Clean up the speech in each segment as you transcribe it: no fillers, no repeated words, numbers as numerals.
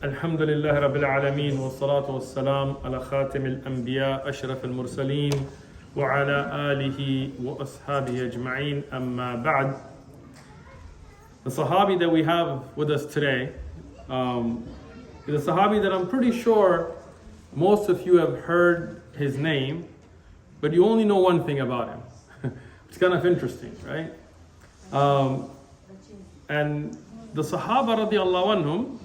الحمد لله رب العالمين والصلاة والسلام على خاتم الأنبياء أشرف المرسلين وعلى آله وأصحابه أجمعين أما بعد. The Sahabi that we have with us today is a Sahabi that I'm pretty sure most of you have heard his name, but you only know one thing about him. It's kind of interesting, right? And the Sahaba radiallahu anhum,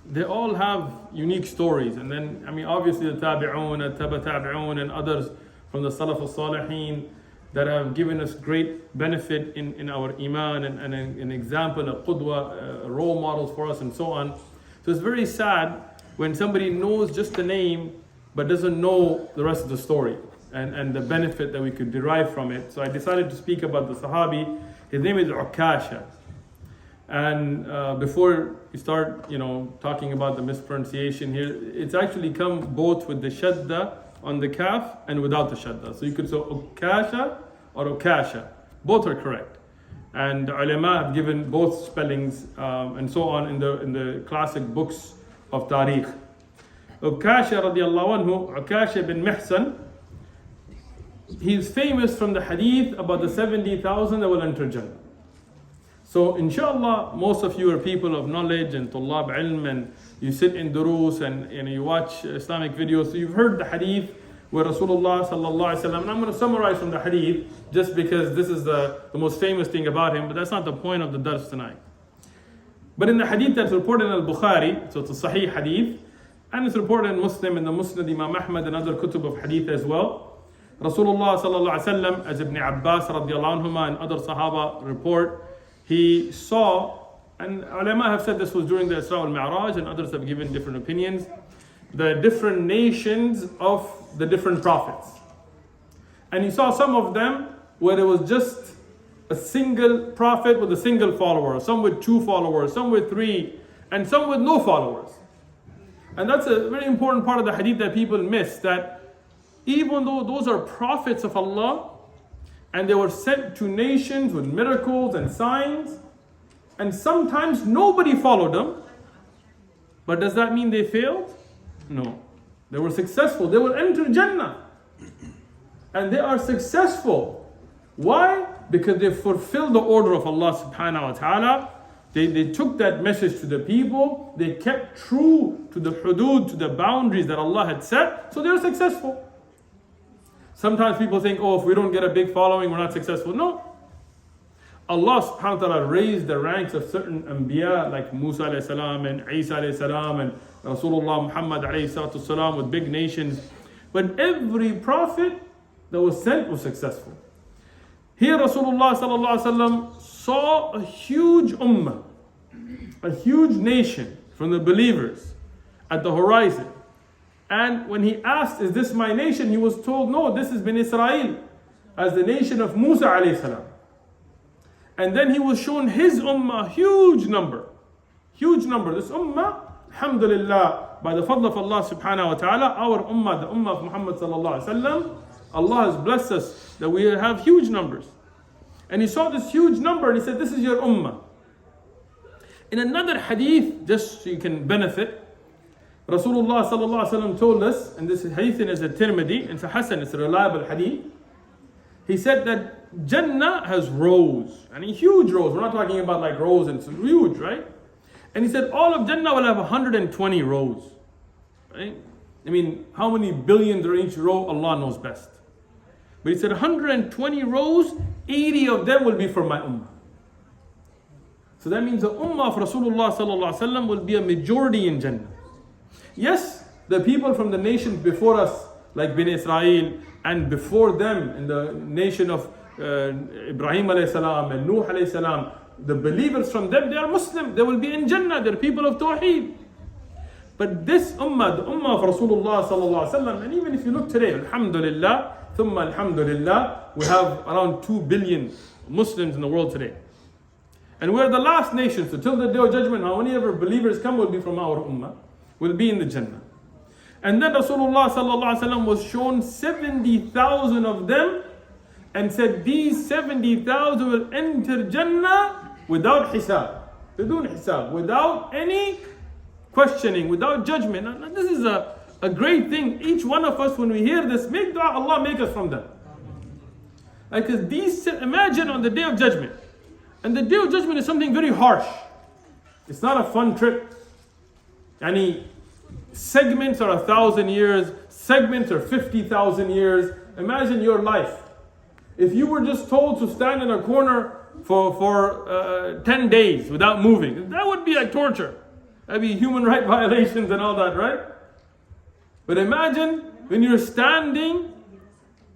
they all have unique stories. And then, obviously the Tabi'un, Taba Tabi'un, and others from the Salaf al-Salihin that have given us great benefit in our Iman and an example, a Qudwa, role models for us and so on. So it's very sad when somebody knows just the name but doesn't know the rest of the story and the benefit that we could derive from it. So I decided to speak about the Sahabi. His name is Ukasha. And before we start, talking about the mispronunciation here, it's actually come both with the shadda on the kaf and without the shadda. So you could say Ukasha or Ukasha. Both are correct. And ulama have given both spellings and so on in the classic books of Tariq. Ukasha radiallahu anhu, Ukasha bin Mihsan, he's famous from the hadith about the 70,000 that will enter Jannah. So inshallah, most of you are people of knowledge and tullab ilm, and you sit in durus and you watch Islamic videos. So you've heard the hadith where Rasulullah sallallahu alaihi wasallam, and I'm going to summarize from the hadith just because this is the most famous thing about him, but that's not the point of the dars tonight. But in the hadith that's reported in al-Bukhari, so it's a sahih hadith, and it's reported in Muslim, in the Musnad Imam Ahmad and other kutub of hadith as well. Rasulullah sallallahu alaihi wasallam, as Ibn Abbas radiallahu anhuma and other Sahaba report, he saw, and ulama have said this was during the Isra al-Mi'raj, and others have given different opinions, the different nations of the different prophets. And he saw some of them where it was just a single prophet with a single follower, some with 2 followers, some with 3, and some with no followers. And that's a very important part of the hadith that people miss, that even though those are prophets of Allah, and they were sent to nations with miracles and signs, and sometimes nobody followed them. But does that mean they failed? No. They were successful. They will enter Jannah. And they are successful. Why? Because they fulfilled the order of Allah subhanahu wa ta'ala. They took that message to the people. They kept true to the hudud, to the boundaries that Allah had set. So they are successful. Sometimes people think, if we don't get a big following, we're not successful. No. Allah subhanahu wa ta'ala raised the ranks of certain anbiya like Musa alayhi salam and Isa alayhi salam and Rasulullah Muhammad alayhi salatu salam with big nations. But every prophet that was sent was successful. Here Rasulullah sallallahu alaihi wasallam saw a huge ummah, a huge nation from the believers at the horizon. And when he asked, is this my nation? He was told, no, this is bin Israel, as the nation of Musa alayhi salam. And then he was shown his ummah, huge number. This ummah, alhamdulillah, by the fadl of Allah subhanahu wa ta'ala, our ummah, the ummah of Muhammad sallallahu alayhi wa sallam, Allah has blessed us that we have huge numbers. And he saw this huge number and he said, this is your ummah. In another hadith, just so you can benefit, Rasulullah sallallahu alaihi wasallam told us, and this hadith is a Tirmidhi, it's a Hasan, it's a reliable hadith. He said that Jannah has rows, huge rows. We're not talking about like rows, and it's huge, right? And he said all of Jannah will have 120 rows, right? How many billions are in each row? Allah knows best. But he said 120 rows, 80 of them will be for my ummah. So that means the ummah of Rasulullah sallallahu alaihi wasallam will be a majority in Jannah. Yes, the people from the nations before us, like bin Israel, and before them in the nation of Ibrahim alayhi salam and Nuh alayhi salam, the believers from them, they are Muslim, they will be in Jannah, they're people of Tawheed. But this ummah, the ummah of Rasulullah sallallahu alaihi wasallam, and even if you look today, alhamdulillah, thumma alhamdulillah, we have around 2 billion Muslims in the world today. And we're the last nation, so till the day of judgment, how many ever believers come will be from our ummah, will be in the Jannah. And then Rasulullah sallallahu alaihi wasallam was shown 70,000 of them and said these 70,000 will enter Jannah without hisab. Bidun hisab, without any questioning, without judgment. And this is a great thing. Each one of us, when we hear this, make dua, Allah make us from them. Because these, imagine on the day of judgment. And the day of judgment is something very harsh. It's not a fun trip. Yani, segments are 1,000 years, segments are 50,000 years. Imagine your life. If you were just told to stand in a corner for 10 days without moving, that would be like torture. That'd be human rights violations and all that, right? But imagine when you're standing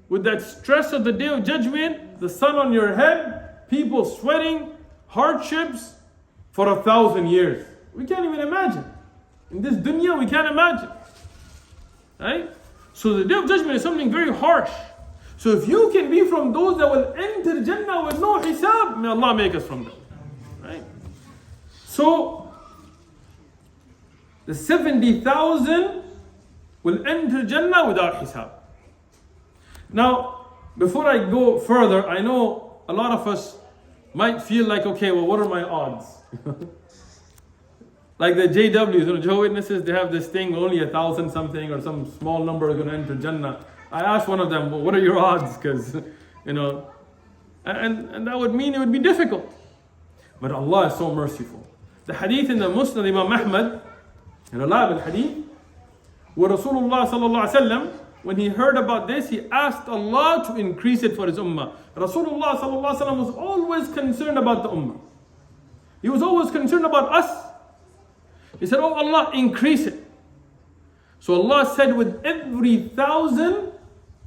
with that stress of the day of judgment, the sun on your head, people sweating, hardships for 1,000 years. We can't even imagine. In this dunya, we can't imagine. Right? So the day of judgment is something very harsh. So if you can be from those that will enter Jannah with no hisab, may Allah make us from them. Right? So the 70,000 will enter Jannah without hisab. Now, before I go further, I know a lot of us might feel like, okay, well, what are my odds? Like the JWs, Jehovah's Witnesses, they have this thing, only 1,000 something or some small number are going to enter Jannah. I asked one of them, well, what are your odds? Because, and that would mean it would be difficult. But Allah is so merciful. The hadith in the Musnad Imam Ahmad, in Alab al-Hadith, where Rasulullah sallallahu alaihi wasallam, when he heard about this, he asked Allah to increase it for his ummah. Rasulullah sallallahu alaihi wasallam was always concerned about the ummah. He was always concerned about us. He said, oh Allah, increase it. So Allah said, with every 1,000,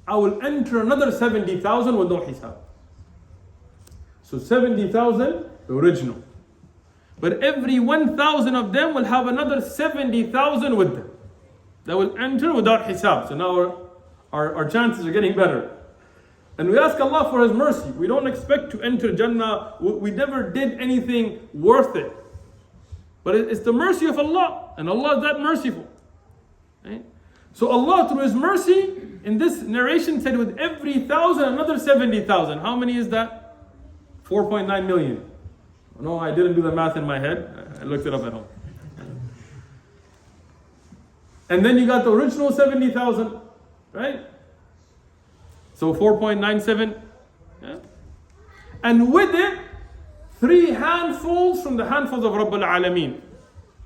I will enter another 70,000 with no hisab. So 70,000, the original. But every 1,000 of them will have another 70,000 with them. That will enter without hisab. So now our chances are getting better. And we ask Allah for His mercy. We don't expect to enter Jannah. We never did anything worth it. But it's the mercy of Allah. And Allah is that merciful. Right? So Allah, through His mercy, in this narration said, with every 1,000, another 70,000. How many is that? 4.9 million. No, I didn't do the math in my head. I looked it up at home. And then you got the original 70,000, right? So 4.97. Yeah? And with it, 3 handfuls from the handfuls of Rabbul Alameen.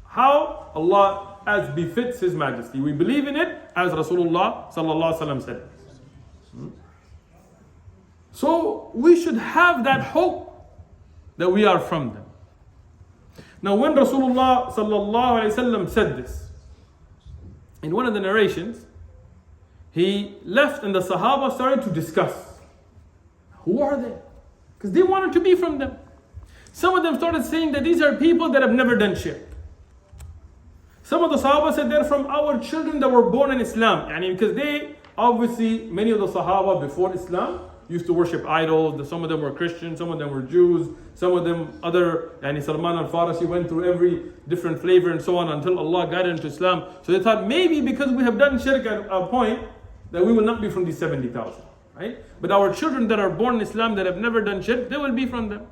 How? Allah, as befits His Majesty. We believe in it as Rasulullah sallallahu alaihi wasallam said. So we should have that hope that we are from them. Now when Rasulullah sallallahu alaihi wasallam said this, in one of the narrations, he left and the Sahaba started to discuss. Who are they? Because they wanted to be from them. Some of them started saying that these are people that have never done shirk. Some of the Sahaba said they're from our children that were born in Islam. Because they, obviously, many of the Sahaba before Islam used to worship idols. Some of them were Christians, some of them were Jews, some of them other, Salman al-Farisi went through every different flavor and so on until Allah guided into Islam. So they thought maybe because we have done shirk at a point that we will not be from these 70,000. Right? But our children that are born in Islam that have never done shirk, they will be from them.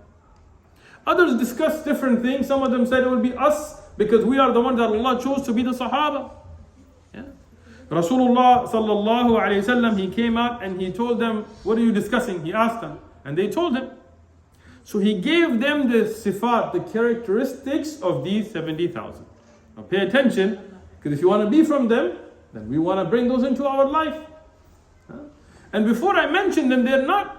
Others discussed different things. Some of them said it will be us because we are the ones that Allah chose to be the Sahaba. Yeah? Rasulullah sallallahu alayhi wasallam, he came out and he told them, what are you discussing? He asked them. And they told him. So he gave them the sifat, the characteristics of these 70,000. Now pay attention, because if you want to be from them, then we want to bring those into our life. And before I mention them, they're not,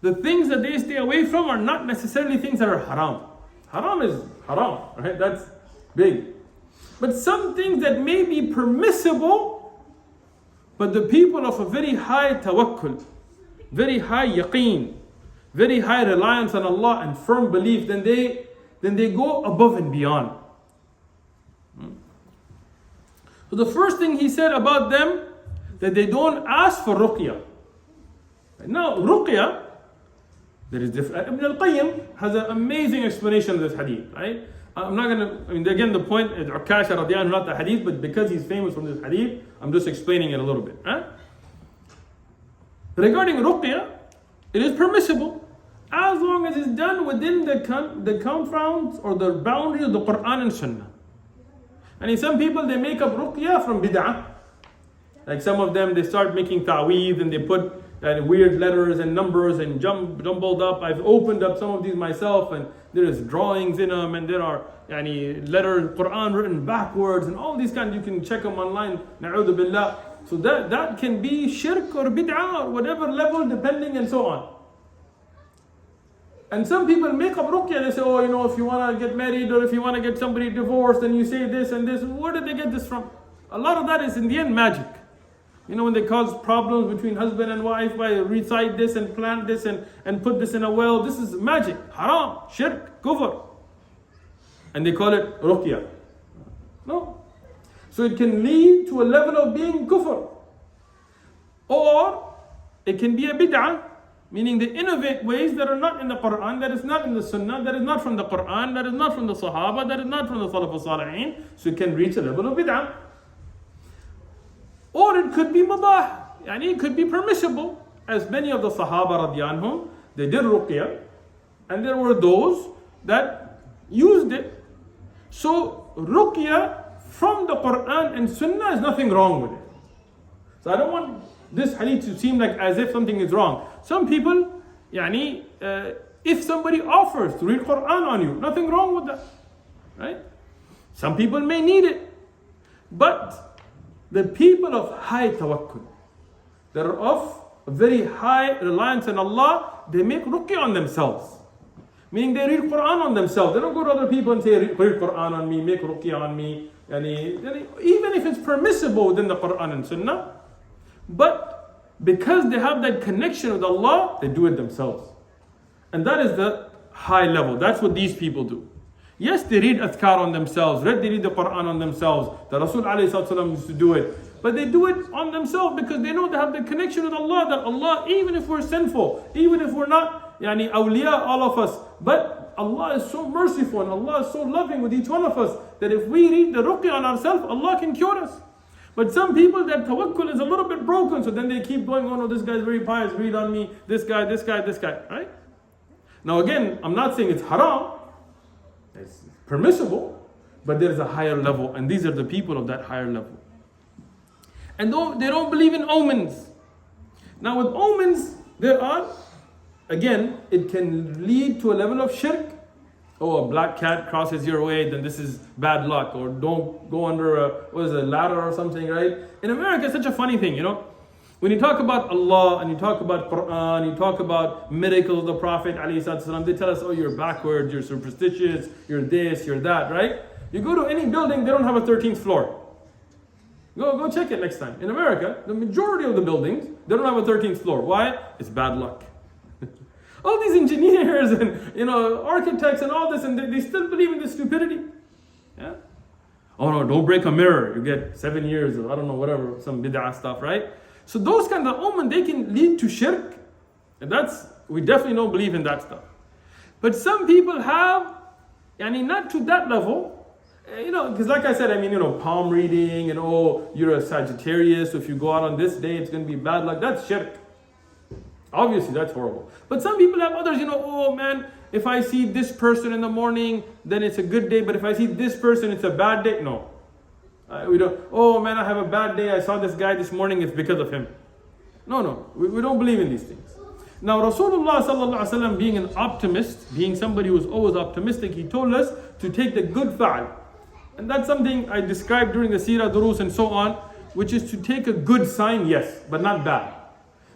the things that they stay away from are not necessarily things that are haram. Haram is haram, right? That's big. But some things that may be permissible, but the people of a very high tawakkul, very high yaqeen, very high reliance on Allah and firm belief, then they go above and beyond. So the first thing he said about them, that they don't ask for ruqya. Now ruqya, there is different. Ibn al-Qayyim has an amazing explanation of this hadith, right? I'm not going to, again the point is Ukasha radiallahu anhu, not the hadith, but because he's famous from this hadith, I'm just explaining it a little bit. Right? Regarding ruqya, it is permissible as long as it's done within the confines or the boundaries of the Quran and Sunnah. And some people, they make up ruqya from bid'ah. Like some of them, they start making ta'weed and they put weird letters and numbers and jumbled up. I've opened up some of these myself, and there is drawings in them, and there are letters, Quran written backwards, and all these kinds. You can check them online. Na'udhu billah. So that can be shirk or bid'ah or whatever level, depending, and so on. And some people make up ruqya. They say, if you want to get married or if you want to get somebody divorced, then you say this and this. Where did they get this from? A lot of that is in the end magic. When they cause problems between husband and wife by recite this and plant this and put this in a well, this is magic, haram, shirk, kufr. And they call it ruqya. No. So it can lead to a level of being kufr. Or it can be a bid'ah, meaning they innovate ways that are not in the Quran, that is not in the Sunnah, that is not from the Quran, that is not from the Sahaba, that is not from the Salaf al-Salihin. So it can reach a level of bid'ah. Or it could be mubah, it could be permissible. As many of the Sahaba radiyallahu anhum, they did ruqya, and there were those that used it. So ruqya from the Quran and Sunnah is nothing wrong with it. So I don't want this hadith to seem like as if something is wrong. Some people, if somebody offers to read Quran on you, nothing wrong with that, right? Some people may need it, but the people of high tawakkul, that are of very high reliance on Allah, they make ruqya on themselves. Meaning they read Quran on themselves. They don't go to other people and say, read Quran on me, make ruqya on me. Even if it's permissible within the Quran and Sunnah, but because they have that connection with Allah, they do it themselves. And that is the high level. That's what these people do. Yes, they read adhkar on themselves, they read the Quran on themselves. The Rasul ﷺ used to do it. But they do it on themselves because they know they have the connection with Allah, that Allah, even if we're sinful, even if we're not awliya, all of us, but Allah is so merciful and Allah is so loving with each one of us, that if we read the ruqya on ourselves, Allah can cure us. But some people, that tawakkul is a little bit broken, so then they keep going, oh no, this guy's very pious, read on me, this guy, right? Now again, I'm not saying it's haram, it's permissible, but there's a higher level, and these are the people of that higher level. And they don't believe in omens. Now with omens, there are, again, it can lead to a level of shirk. Oh, a black cat crosses your way, then this is bad luck. Or don't go under a ladder or something, right? In America, it's such a funny thing, When you talk about Allah and you talk about Quran, you talk about miracles of the Prophet ﷺ, they tell us, oh, you're backwards, you're superstitious, you're this, you're that, right? You go to any building, they don't have a 13th floor. Go check it next time. In America, the majority of the buildings, they don't have a 13th floor. Why? It's bad luck. All these engineers and architects and all this, and they still believe in this stupidity. Yeah. Oh no, don't break a mirror. You get 7 years or I don't know, whatever, some bid'ah stuff, right? So those kind of omen, they can lead to shirk. And we definitely don't believe in that stuff. But some people have, not to that level, because like I said, palm reading and you're a Sagittarius, so if you go out on this day, it's going to be bad luck. That's shirk. Obviously, that's horrible. But some people have others, oh man, if I see this person in the morning, then it's a good day. But if I see this person, it's a bad day. No. We don't, oh man, I have a bad day. I saw this guy this morning. It's because of him. No. We don't believe in these things. Now, Rasulullah sallallahu alaihi wasallam, being an optimist, being somebody who's always optimistic, he told us to take the good fa'al. And that's something I described during the seerah durus and so on, which is to take a good sign, yes, but not bad.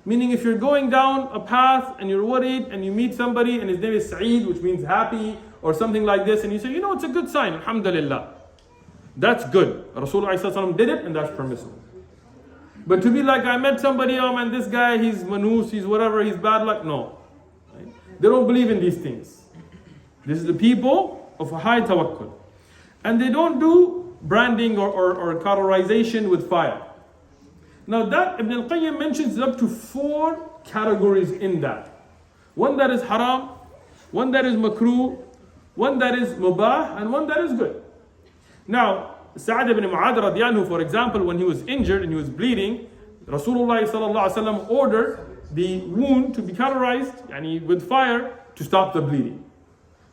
Meaning if you're going down a path and you're worried and you meet somebody and his name is Sa'id, which means happy or something like this, and you say, it's a good sign, alhamdulillah. That's good. Rasulullah did it and that's permissible. But to be like, I met somebody, oh man, this guy, he's manus, he's whatever, he's bad luck. No. Right? They don't believe in these things. This is the people of a high tawakkul. And they don't do branding or colorization with fire. Now that Ibn al-Qayyim mentions up to 4 categories in that. One that is haram, one that is makruh, one that is mubah, and one that is good. Now, Sa'ad ibn Mu'adh radiyallahu anhu, for example, when he was injured and he was bleeding, Rasulullah sallallahu alaihi wasallam ordered the wound to be cauterized with fire to stop the bleeding.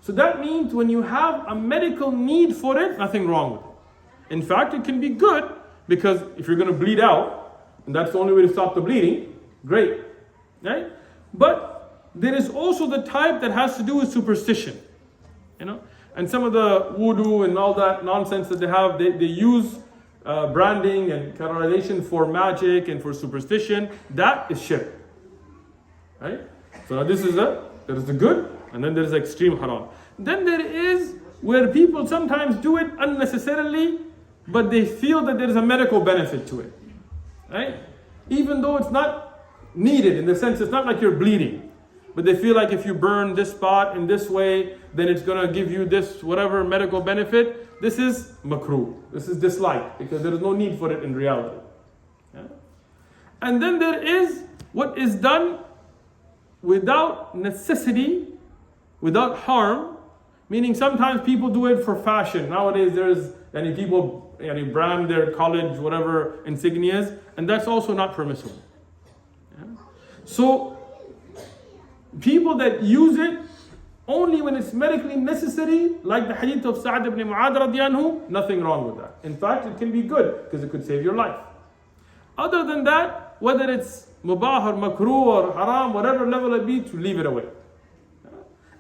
So that means when you have a medical need for it, nothing wrong with it. In fact, it can be good, because if you're going to bleed out, and that's the only way to stop the bleeding, great, right? But there is also the type that has to do with superstition, and some of the voodoo and all that nonsense that they have, they use branding and categorization for magic and for superstition. That is shirk, right? So now there is the good, and then there is extreme haram. Then there is where people sometimes do it unnecessarily, but they feel that there is a medical benefit to it, right? Even though it's not needed, in the sense it's not like you're bleeding, but they feel like if you burn this spot in this way, then it's going to give you this whatever medical benefit. This is makruh. This is disliked, because there is no need for it in reality. Yeah? And then there is what is done without necessity, without harm, meaning sometimes people do it for fashion. Nowadays there's people brand their college whatever insignias, and that's also not permissible. Yeah? So people that use it only when it's medically necessary, like the hadith of Sa'd ibn Mu'adh radiyallahu anhu, nothing wrong with that. In fact, it can be good, because it could save your life. Other than that, whether it's mubah or makruh or haram, whatever level it be, to leave it away. Yeah?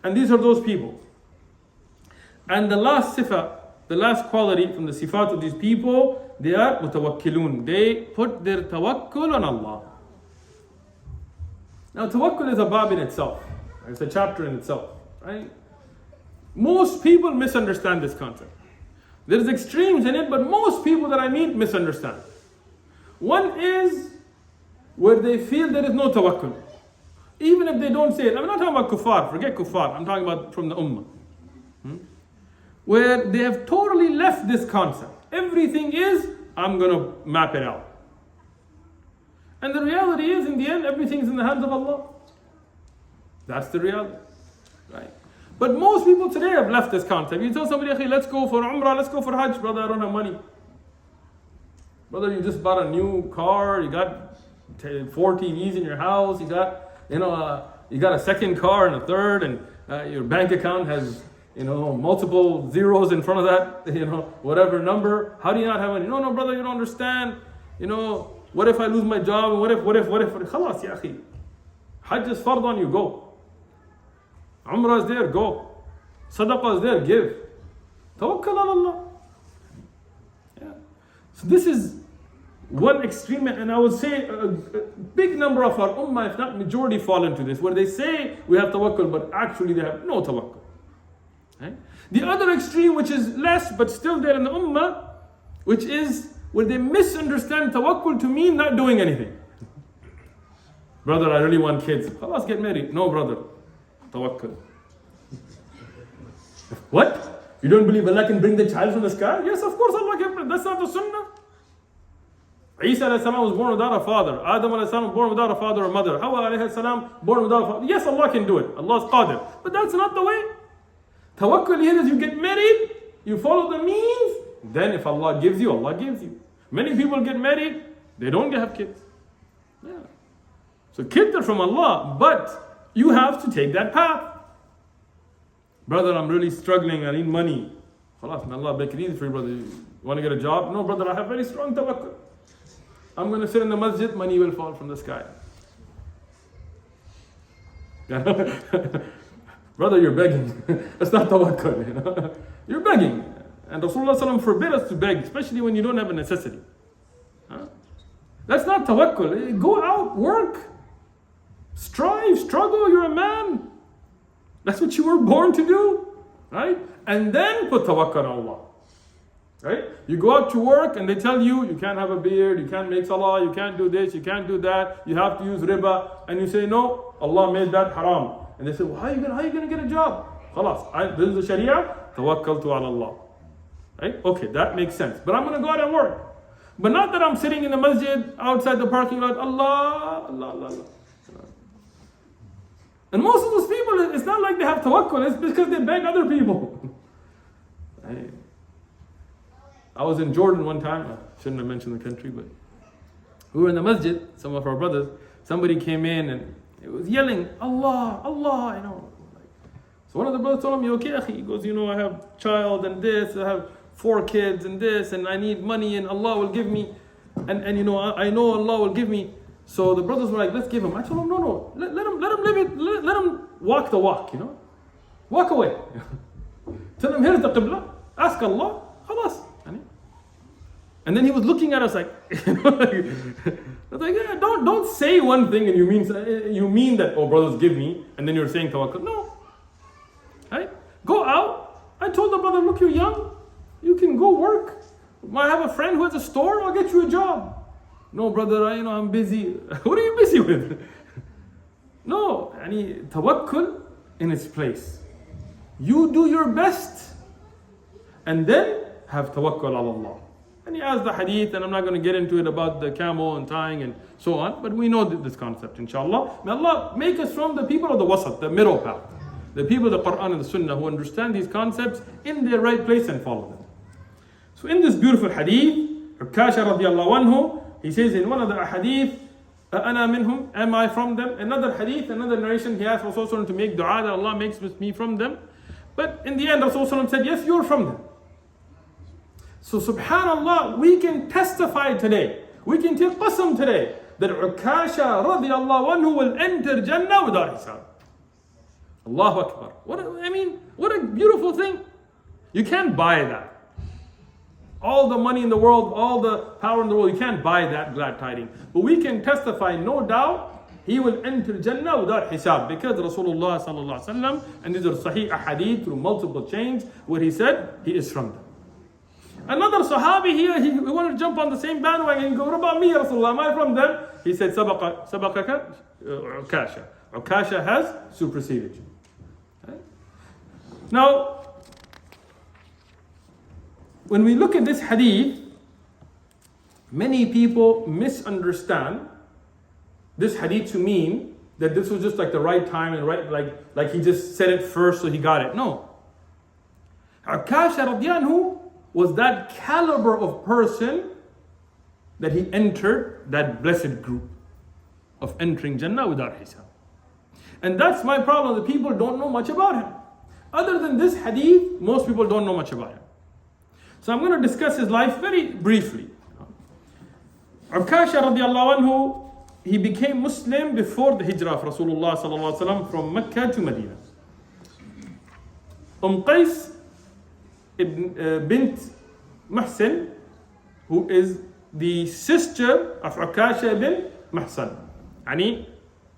And these are those people. And the last sifa, the last quality from the sifat of these people, they are mutawakkilun. They put their tawakkul on Allah. Now tawakkul is a bab in itself. It's a chapter in itself, right? Most people misunderstand this concept. There's extremes in it, but most people that I meet misunderstand. One is where they feel there is no tawakkul. Even if they don't say it. I'm not talking about kuffar, forget kuffar. I'm talking about from the ummah. Where they have totally left this concept. Everything is, I'm going to map it out. And the reality is, in the end, everything is in the hands of Allah. That's the reality, right? But most people today have left this concept. You tell somebody, "Akhi, let's go for Umrah, let's go for Hajj." Brother, I don't have money. Brother, you just bought a new car, you got 4 TVs in your house, you got a second car and a third, and your bank account has multiple zeros in front of that, whatever number. How do you not have money? No, brother, you don't understand. What if I lose my job? What if? Khalas, ya akhi. Hajj is fard on you, go. Umrah is there, go. Sadaqah is there, give. Tawakkal on Allah. Yeah. So this is one extreme, and I would say a big number of our ummah, if not majority, fall into this, where they say we have tawakkul, but actually they have no tawakkul. Right? The other extreme, which is less but still there in the ummah, which is where they misunderstand tawakkul to mean not doing anything. Brother, I really want kids. Let's get married. No, brother. Tawakkul. What? You don't believe Allah can bring the child from the sky? Yes, of course Allah can. That's not the sunnah. Isa alayhi salam was born without a father. Adam alayhi salam was born without a father or mother. Hawa alayhi salam born without a father. Yes, Allah can do it. Allah is qadir. But that's not the way. Tawakkul here is you get married, you follow the means, then if Allah gives you, Allah gives you. Many people get married, they don't have kids. Yeah. So kids are from Allah, but you have to take that path. Brother, I'm really struggling, I need money. Khalas, may Allah make it easy for you, brother. You want to get a job? No, brother, I have very strong tawakkul. I'm going to sit in the masjid, money will fall from the sky. Brother, you're begging. That's not tawakkul, You're begging. And Rasulullah forbid us to beg, especially when you don't have a necessity. That's not tawakkul. Go out, work. Strive, struggle, you're a man. That's what you were born to do. Right? And then put tawakkul on Allah. Right? You go out to work and they tell you, you can't have a beard, you can't make salah, you can't do this, you can't do that, you have to use riba. And you say, no, Allah made that haram. And they say, well, how are you going to get a job? Khalas, this is the Sharia, tawakkaltu ala Allah. Right? Okay, that makes sense. But I'm going to go out and work. But not that I'm sitting in the masjid outside the parking lot, Allah, Allah, Allah, Allah. And most of those people, it's not like they have tawakkul, it's because they beg other people. Right? I was in Jordan one time, I shouldn't have mentioned the country, but we were in the masjid, some of our brothers, somebody came in and it was yelling, Allah, Allah, So one of the brothers told him, you okay, akhi? He goes, I have child and this, I have 4 kids and this, and I need money and Allah will give me, and I know Allah will give me. So the brothers were like, let's give him. I told him, no, let him live it, let him walk the walk, walk away. Tell him, here's the Qibla, ask Allah, khalas. And then he was looking at us like, yeah, don't say one thing and you mean that, oh brothers give me, and then you're saying tawakkul. No. Right? Go out. I told the brother, look, you're young, you can go work. I have a friend who has a store, I'll get you a job. No brother, I'm busy. What are you busy with? No, tawakkul in its place. You do your best and then have tawakkul ala Allah. And he has the hadith, and I'm not going to get into it about the camel and tying and so on, but we know this concept, inshallah. May Allah make us from the people of the wasat, the middle path, the people of the Quran and the Sunnah who understand these concepts in their right place and follow them. So in this beautiful hadith, Ukasha radiallahu anhu, he says in one of the hadith, أَأَنَا مِنْهُمْ, am I from them? Another hadith, another narration, he asked Rasulullah to make dua that Allah makes me from them. But in the end, Rasulullah said, yes, you're from them. So subhanallah, we can testify today, we can take qasam today, that Ukasha radiallahu anhu will enter Jannah without hisab. Allahu Akbar. What a beautiful thing. You can't buy that. All the money in the world, all the power in the world, you can't buy that glad tidings. But we can testify, no doubt, he will enter Jannah without hisab. Because Rasulullah sallallahu alaihi wasallam, and these are sahih ahadith through multiple chains, where he said, he is from them. Another Sahabi here, he wanted to jump on the same bandwagon and go, what about me, Rasulullah? Am I from them? He said, Sabaqaka Ukasha. Ukasha has superseded you. Okay? Now, when we look at this hadith, many people misunderstand this hadith to mean that this was just like the right time and right, like he just said it first so he got it. No. Ukasha radiallahu anhu was that caliber of person that he entered that blessed group of entering Jannah without hisab. And that's my problem, the people don't know much about him. Other than this hadith, most people don't know much about him. So I'm going to discuss his life very briefly. Ukasha radiallahu anhu, he became Muslim before the hijrah of Rasulullah sallallahu alaihi wasallam from Mecca to Medina. Qais bint Mihsan, who is the sister of Ukasha bin Mihsan.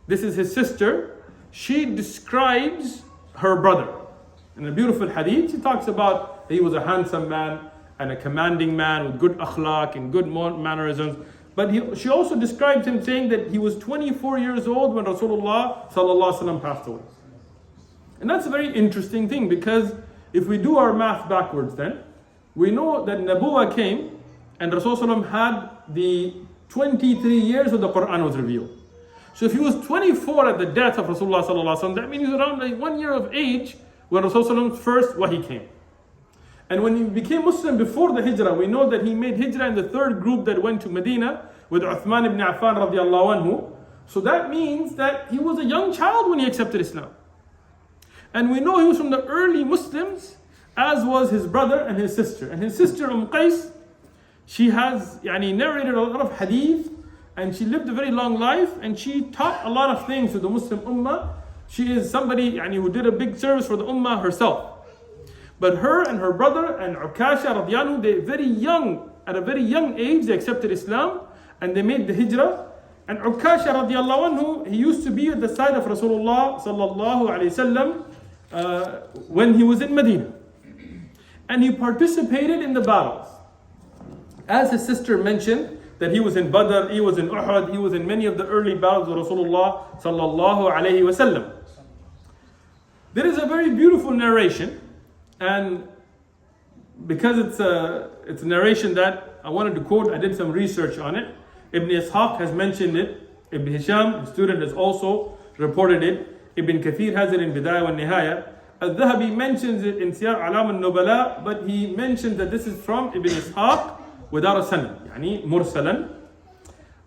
This is his sister. She describes her brother. In a beautiful hadith, she talks about he was a handsome man and a commanding man with good akhlaq and good mannerisms. But she also described him saying that he was 24 years old when Rasulullah sallallahu alaihi wasallam passed away. And that's a very interesting thing, because if we do our math backwards, then we know that Nabuwa came and Rasulullah had the 23 years of the Quran was revealed. So if he was 24 at the death of Rasulullah sallallahu alaihi wasallam, that means he was around 1 year of age when Rasulullah's first wahi came. And when he became Muslim before the hijrah, we know that he made hijrah in the third group that went to Medina with Uthman ibn Affan radiallahu anhu. So that means that he was a young child when he accepted Islam. And we know he was from the early Muslims, as was his brother and his sister. And his sister Qais, she has narrated a lot of hadith, and she lived a very long life, and she taught a lot of things to the Muslim ummah. She is somebody who did a big service for the ummah herself. But her and her brother and Ukasha radiallahu, at a very young age, they accepted Islam and they made the hijrah. And Ukasha radiallahu anhu, he used to be at the side of Rasulullah sallallahu alayhi wasallam when he was in Medina. And he participated in the battles. As his sister mentioned, that he was in Badr, he was in Uhud, he was in many of the early battles of Rasulullah sallallahu alayhi wasallam. There is a very beautiful narration, and because it's a narration that I wanted to quote, I did some research on it. Ibn Ishaq has mentioned it. Ibn Hisham, his student, has also reported it. Ibn Kathir has it in Bidayah wa Nihaya. Al-Dhahabi mentions it in Siyar Alam al-Nubala, but he mentions that this is from Ibn Ishaq without a sanad, mursalan.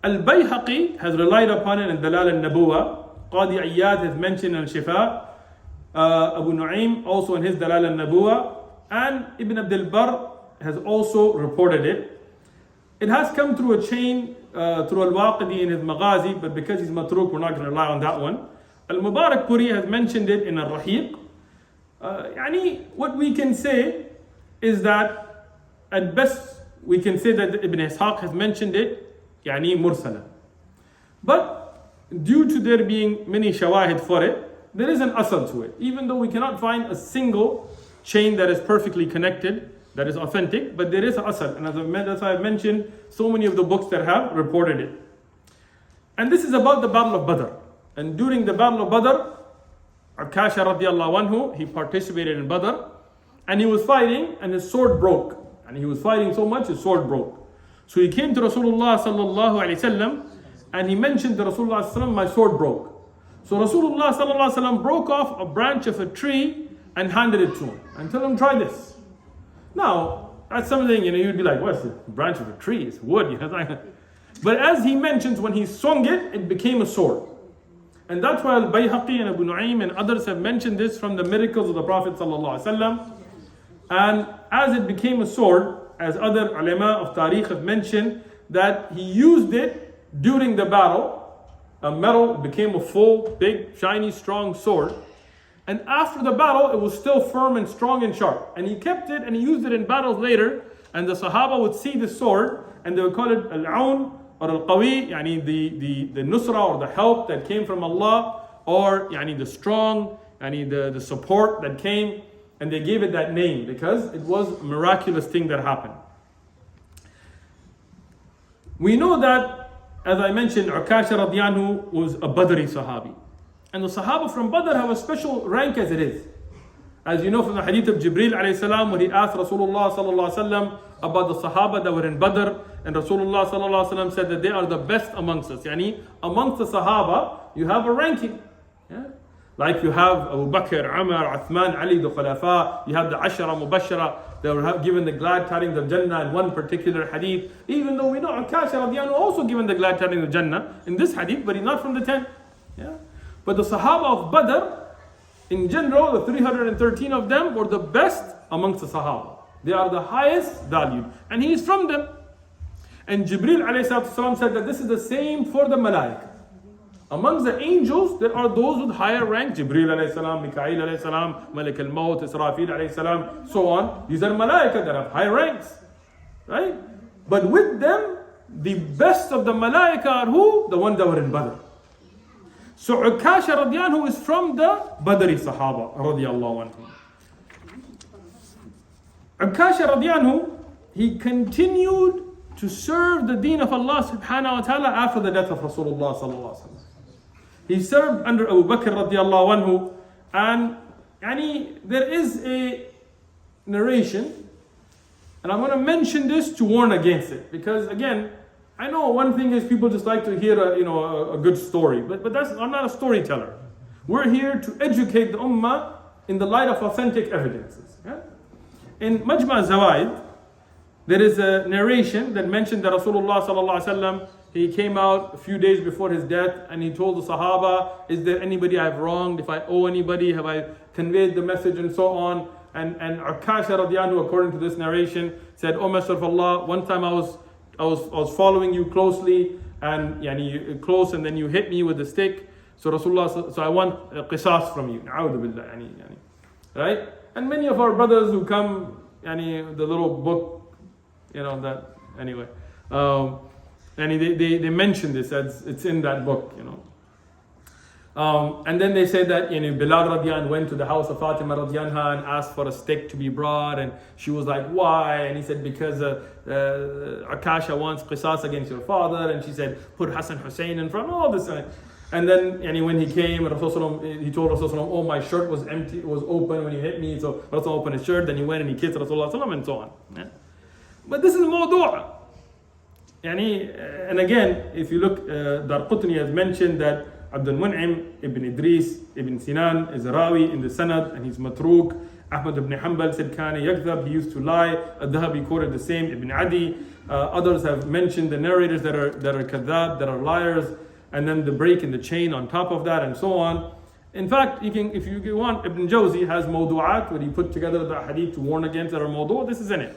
Al-Bayhaqi has relied upon it in Dalal al-Nabuwa. Qadi Iyad has mentioned in Shifa. Abu Nu'aym also in his Dalal al-Nabuwa. And Ibn Abdul Barr has also reported it. It has come through a chain, through Al-Waqidi in his Maghazi, but because he's matruk, we're not going to rely on that one. Al-Mubarak Puri has mentioned it in Al-Rahiq. What we can say is that at best we can say that Ibn Ishaq has mentioned it, mursala. But due to there being many shawahid for it, there is an asal to it. Even though we cannot find a single chain that is perfectly connected, that is authentic, but there is an asal. And as I've mentioned, so many of the books that have reported it. And this is about the Battle of Badr. And during the Battle of Badr, Ukasha radiallahu anhu, he participated in Badr, and he was fighting, and his sword broke. And he was fighting so much, his sword broke. So he came to Rasulullah sallallahu alayhi wasallam, and he mentioned to Rasulullah sallallahu alayhi wasallam, my sword broke. So Rasulullah sallallahu alayhi wasallam broke off a branch of a tree and handed it to him, and told him, try this. Now, that's something, you'd be like, what's the branch of a tree? It's wood, But as he mentions, when he swung it, it became a sword. And that's why Al-Bayhaqi and Abu Nu'aym and others have mentioned this from the miracles of the Prophet ﷺ. And as it became a sword, as other ulama of tariq have mentioned, that he used it during the battle. A metal became a full, big, shiny, strong sword. And after the battle, it was still firm and strong and sharp. And he kept it and he used it in battles later. And the Sahaba would see the sword and they would call it Al-Aun or Al-Qawi, the nusra or the help that came from Allah, or the strong, the support that came. And they gave it that name because it was a miraculous thing that happened. We know that, as I mentioned, Ukasha radiallahu anhu was a Badri Sahabi. And the Sahaba from Badr have a special rank as it is. As you know from the hadith of Jibreel alayhi salam, when he asked Rasulullah sallallahu alayhi wasallam about the Sahaba that were in Badr, and Rasulullah sallallahu alayhi wasallam said that they are the best amongst us. Amongst the Sahaba, you have a ranking. Yeah? Like you have Abu Bakr, Umar, Uthman, Ali, the Khulafa, you have the Ashara Mubashara, they were given the glad tidings of Jannah in one particular hadith. Even though we know Ukasha radiallahu anhu also given the glad tidings of Jannah in this hadith, but he's not from the 10. Yeah? But the Sahaba of Badr, in general, the 313 of them were the best amongst the Sahaba. They are the highest valued. And he is from them. And Jibreel alayhi said that this is the same for the Malaika. Amongst the angels, there are those with higher rank. Jibreel alayhi salam, Mikail alayhi salam, Malik al-Maut, Israfil alayhi salam, so on. These are Malaika that have high ranks. Right? But with them, the best of the Malaika are who? The ones that were in Badr. So Ukasha radiallahu anhu is from the Badri Sahaba radiallahu anhu. Ukasha radiallahu anhu, he continued to serve the deen of Allah subhanahu wa ta'ala after the death of Rasulullah sallallahu alaihi wasallam. He served under Abu Bakr radiallahu anhu, and there is a narration, and I'm going to mention this to warn against it, because again, I know one thing is people just like to hear a good story, but I'm not a storyteller. We're here to educate the ummah in the light of authentic evidences. Yeah? In Majma' Zawaid, there is a narration that mentioned that Rasulullah sallallahu alaihi wasallam, he came out a few days before his death and he told the Sahaba, is there anybody I've wronged? If I owe anybody, have I conveyed the message and so on? And Ukasha radiallahu anhu, according to this narration, said, O Messenger of Allah, one time I was following you closely, and close, and then you hit me with a stick. So Rasulullah, so I want qisas from you. A'udhu billah, right? And many of our brothers who come, the little book, that anyway, they mention this as it's in that book, And then they say that Bilal radiyan went to the house of Fatima radiyanha and asked for a stick to be brought, and she was like, why? And he said, because Ukasha wants qisas against your father, and she said, put Hassan Hussein in front, all this. And then when he came, he told Rasulullah, oh, my shirt was empty, it was open when you hit me, so Rasulullah opened his shirt, then he went and he kissed Rasulullah and so on. Yeah? But this is mawdu'. And again, if you look, Darqutni has mentioned that Abdul Mun'im ibn Idris ibn Sinan is a rawi in the Sanad, and he's matruk. Ahmad ibn Hanbal said, Kana yakdhab, he used to lie. Al-Dhahabi quoted the same, Ibn Adi. Others have mentioned the narrators that are kadhab, that are liars, and then the break in the chain on top of that, and so on. In fact, if you want, Ibn Jawzi has mawdu'at, where he put together the hadith to warn against that are mawdu', this is in it.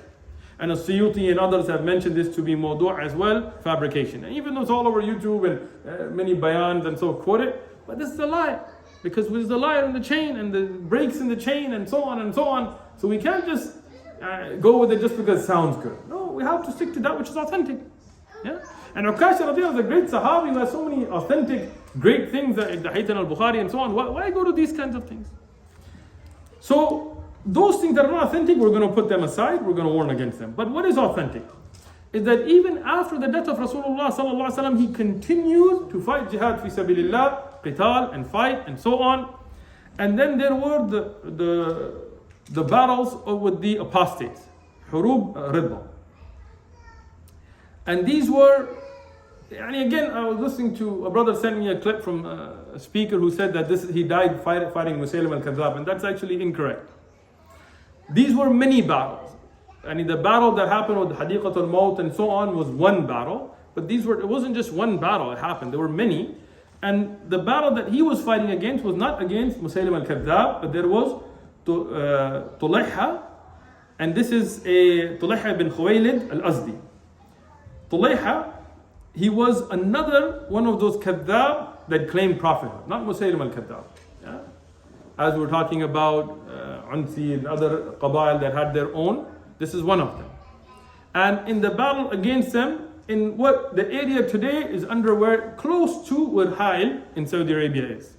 And As-Suyuti and others have mentioned this to be mawdu' as well, fabrication. And even though it's all over YouTube and many bayans and so quote it, but this is a lie. Because there's the lie in the chain and the breaks in the chain and so on and so on. So we can't just go with it just because it sounds good. No, we have to stick to that which is authentic. Yeah? And Ukasha radiallahu anhu is a great Sahabi who has so many authentic, great things like the Hadith al-Bukhari and so on. Why go to these kinds of things? So, those things that are not authentic, we're going to put them aside, we're going to warn against them. But what is authentic? Is that even after the death of Rasulullah sallallahu alaihi wasallam, he continued to fight jihad fi sabilillah, qital and fight and so on. And then there were the battles with the apostates, hurub ridda. And these were, and again, I was listening to a brother sent me a clip from a speaker who said that he died fighting Musaylim al-Kadhab, and that's actually incorrect. These were many battles. And the battle that happened with Hadiqat al-Maut and so on was one battle. But it wasn't just one battle, it happened. There were many. And the battle that he was fighting against was not against Musaylim al-Kadhab, but there was Tulayha. And this is Tulayha bin Khuwaylid al-Azdi. Tulayha, he was another one of those Kadhab that claimed prophethood, not Musaylim al-Kadhab. Yeah? As we were talking about Unsi and other Qabail that had their own, this is one of them. And in the battle against them, in what the area today is close to where Hail in Saudi Arabia is.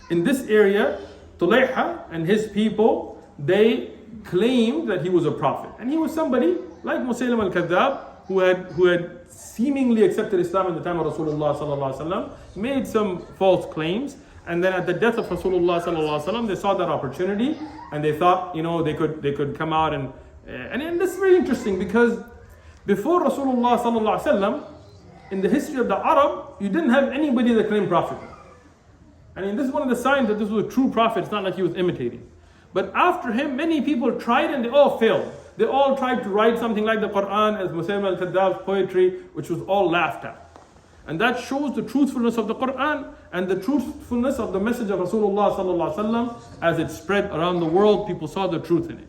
In this area, Tulayha and his people, they claimed that he was a prophet. And he was somebody like Musaylim al-Kadhab who had seemingly accepted Islam in the time of Rasulullah sallallahu alaihi wasallam, made some false claims. And then at the death of Rasulullah sallallahu alaihi wasallam, they saw that opportunity, and they thought, they could come out and this is very interesting because before Rasulullah sallallahu alaihi wasallam, in the history of the Arab, you didn't have anybody that claimed prophethood. This is one of the signs that this was a true prophet. It's not like he was imitating. But after him, many people tried and they all failed. They all tried to write something like the Quran as Musaylim al-Kadhab's poetry, which was all laughed at. And that shows the truthfulness of the Quran and the truthfulness of the message of Rasulullah sallallahu alaihi wasallam as it spread around the world. People saw the truth in it.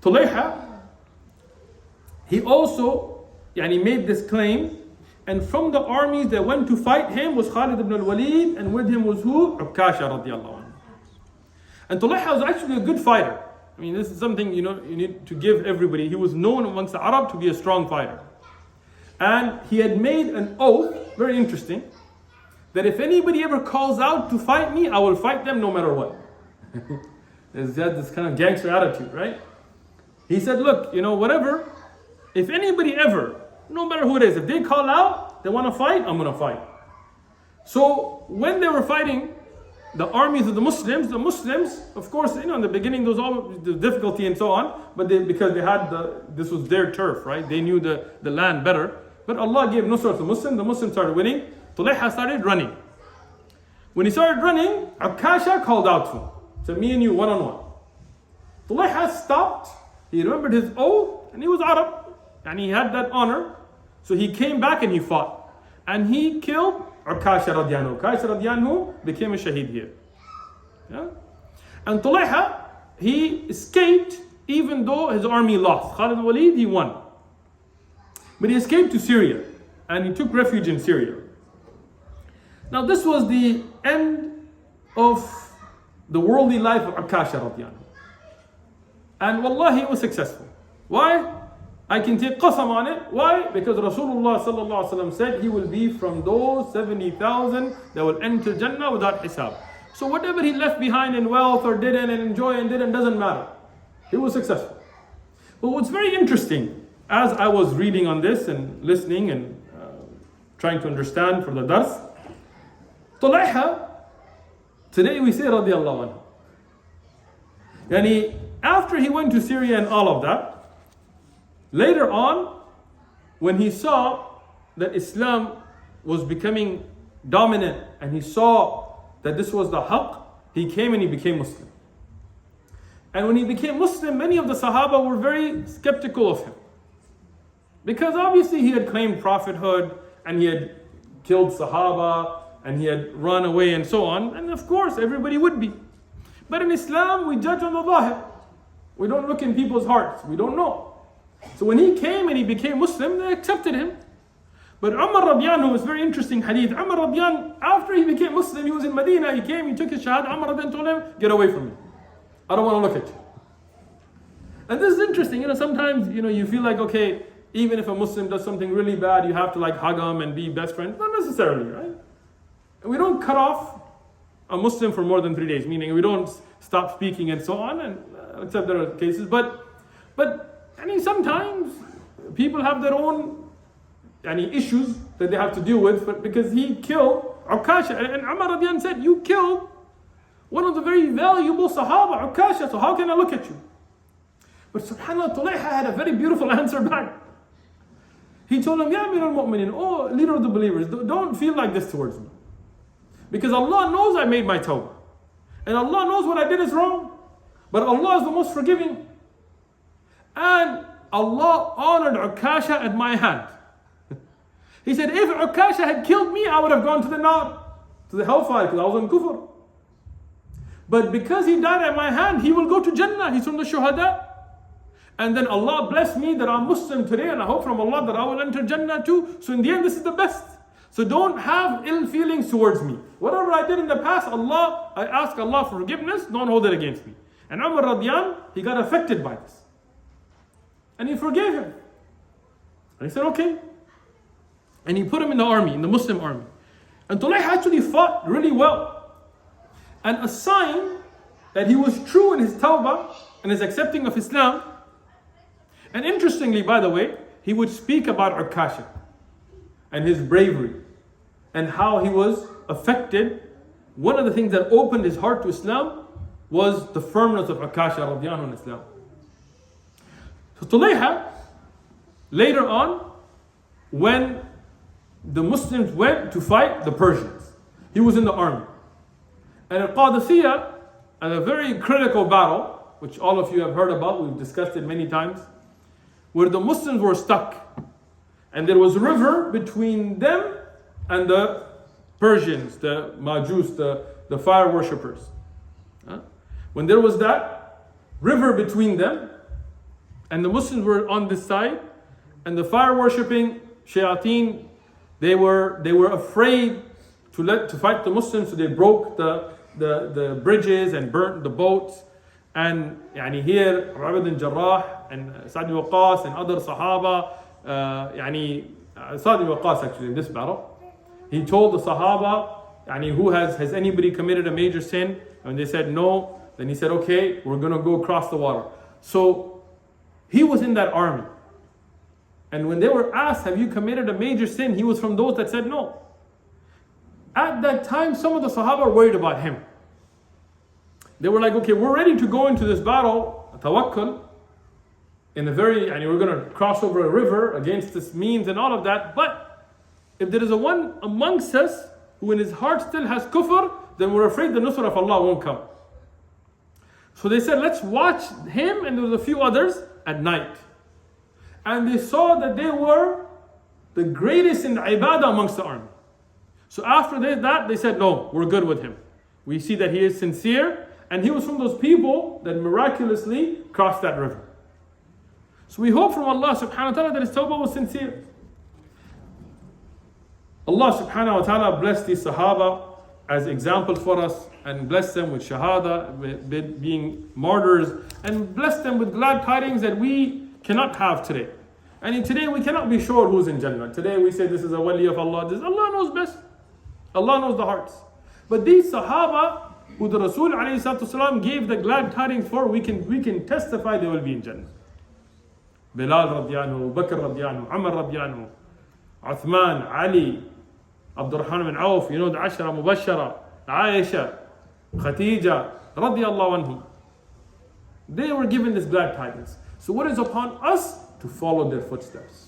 Tulayha, he also made this claim, and from the armies that went to fight him was Khalid ibn al-Walid, and with him was who? Ukasha radiallahu anhu. And Tulayha was actually a good fighter. This is something you need to give everybody. He was known amongst the Arab to be a strong fighter. And he had made an oath, very interesting, that if anybody ever calls out to fight me, I will fight them no matter what. He's got this kind of gangster attitude, right? He said, look, whatever, if anybody ever, no matter who it is, if they call out, they want to fight, I'm going to fight. So when they were fighting the armies of the Muslims, of course, in the beginning there was all the difficulty and so on, but because they had this was their turf, right? They knew the land better. But Allah gave nusra to the Muslims started winning. Tulayha started running. When he started running, Ukasha called out to him. Said, me and you, one-on-one. Tulayha stopped, he remembered his oath, and he was Arab, and he had that honor. So he came back and he fought. And he killed Ukasha radiallahu anhu. Ukasha radiallahu anhu became a shaheed here. Yeah? And Tulayha, he escaped even though his army lost. Khalid al-Walid, he won. But he escaped to Syria, and he took refuge in Syria. Now this was the end of the worldly life of Ukasha radiallahu anhu. And wallahi, he was successful. Why? I can take qasam on it. Why? Because Rasulullah sallallahu alaihi wasallam said he will be from those 70,000 that will enter Jannah without hisab. So whatever he left behind in wealth or didn't and enjoy and didn't doesn't matter. He was successful. But what's very interesting, as I was reading on this and listening and trying to understand for the dars, Tulayha, today we say radiallahu anhu. Yani after he went to Syria and all of that, later on, when he saw that Islam was becoming dominant and he saw that this was the haqq, he came and he became Muslim. And when he became Muslim, many of the Sahaba were very skeptical of him. Because obviously he had claimed prophethood and he had killed Sahaba and he had run away and so on. And of course everybody would be. But in Islam we judge on the zahir. We don't look in people's hearts. We don't know. So when he came and he became Muslim, they accepted him. But Umar radiallahu anhu was very interesting hadith. Umar radiallahu anhu, after he became Muslim, he was in Medina, he came, he took his shahada. Umar radiallahu anhu told him, get away from me. I don't want to look at you. And this is interesting, sometimes, you feel like, okay, even if a Muslim does something really bad, you have to like hug him and be best friends. Not necessarily, right? And we don't cut off a Muslim for more than 3 days, meaning we don't stop speaking and so on, and except there are cases. But sometimes people have their own issues that they have to deal with, because he killed Ukasha. And Umar radiallahu anhu said, you killed one of the very valuable Sahaba, Ukasha, so how can I look at you? But subhanAllah, Tulayha had a very beautiful answer back. He told him, Ya Amir al-Mu'minin, oh leader of the believers, don't feel like this towards me. Because Allah knows I made my tawbah. And Allah knows what I did is wrong. But Allah is the most forgiving. And Allah honored Ukasha at my hand. He said, if Ukasha had killed me, I would have gone to the nar, to the hellfire, because I was on kufr. But because he died at my hand, he will go to Jannah. He's from the shuhada. And then Allah blessed me that I'm Muslim today, and I hope from Allah that I will enter Jannah too. So in the end, this is the best. So don't have ill feelings towards me. Whatever I did in the past, I ask Allah for forgiveness, don't hold it against me. And Umar radiallahu, he got affected by this. And he forgave him. And he said, okay. And he put him in the army, in the Muslim army. And Tulayha actually fought really well. And a sign that he was true in his tawbah and his accepting of Islam. And interestingly, by the way, he would speak about Ukasha and his bravery and how he was affected. One of the things that opened his heart to Islam was the firmness of Ukasha radiallahu anhu in Islam. So Tulayha, later on, when the Muslims went to fight the Persians, he was in the army. And at Qadisiyah, at a very critical battle, which all of you have heard about, we've discussed it many times, where the Muslims were stuck. And there was a river between them and the Persians, the Majus, the fire worshippers. When there was that river between them, and the Muslims were on this side, and the fire worshipping shayateen, they were afraid to fight the Muslims, so they broke the bridges and burnt the boats. And here Rabi bin Jarrah and Sa'd bin Waqqas and other Sahaba, Sa'd bin Waqqas actually in this battle, he told the Sahaba, has anybody committed a major sin? And they said no. Then he said, okay, we're going to go across the water. So he was in that army. And when they were asked, have you committed a major sin? He was from those that said no. At that time, some of the Sahaba were worried about him. They were like, okay, we're ready to go into this battle, tawakkul, in a very, we're going to cross over a river against this means and all of that. But if there is a one amongst us who in his heart still has kufr, then we're afraid the nusra of Allah won't come. So they said, let's watch him and there was a few others at night. And they saw that they were the greatest in the ibadah amongst the army. So after that, they said, no, we're good with him. We see that he is sincere, and he was from those people that miraculously crossed that river. So we hope from Allah subhanahu wa ta'ala that his tawbah was sincere. Allah subhanahu wa ta'ala blessed these Sahaba as examples for us, and bless them with shahada, with being martyrs, and bless them with glad tidings that we cannot have today. And today we cannot be sure who's in Jannah. Today we say this is a wali of Allah. Allah knows best. Allah knows the hearts. But these Sahaba who the Rasul ﷺ gave the glad tidings for, we can testify they will be in Jannah. Bilal radiallahu anhu, Bakr radiallahu anhu, Umar radiallahu anhu, Uthman, Ali, Abdurrahman bin Auf, the Ashara Mubashara, Aisha, Khadija radiallahu anhu. They were given this glad tidings. So what is upon us? To follow their footsteps,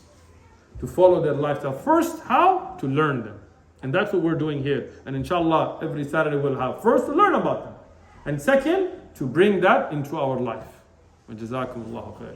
to follow their lifestyle. First, how? To learn them. And that's what we're doing here. And inshallah, every Saturday we'll have. First, to learn about them. And second, to bring that into our life. Wa jazakumullahu khair.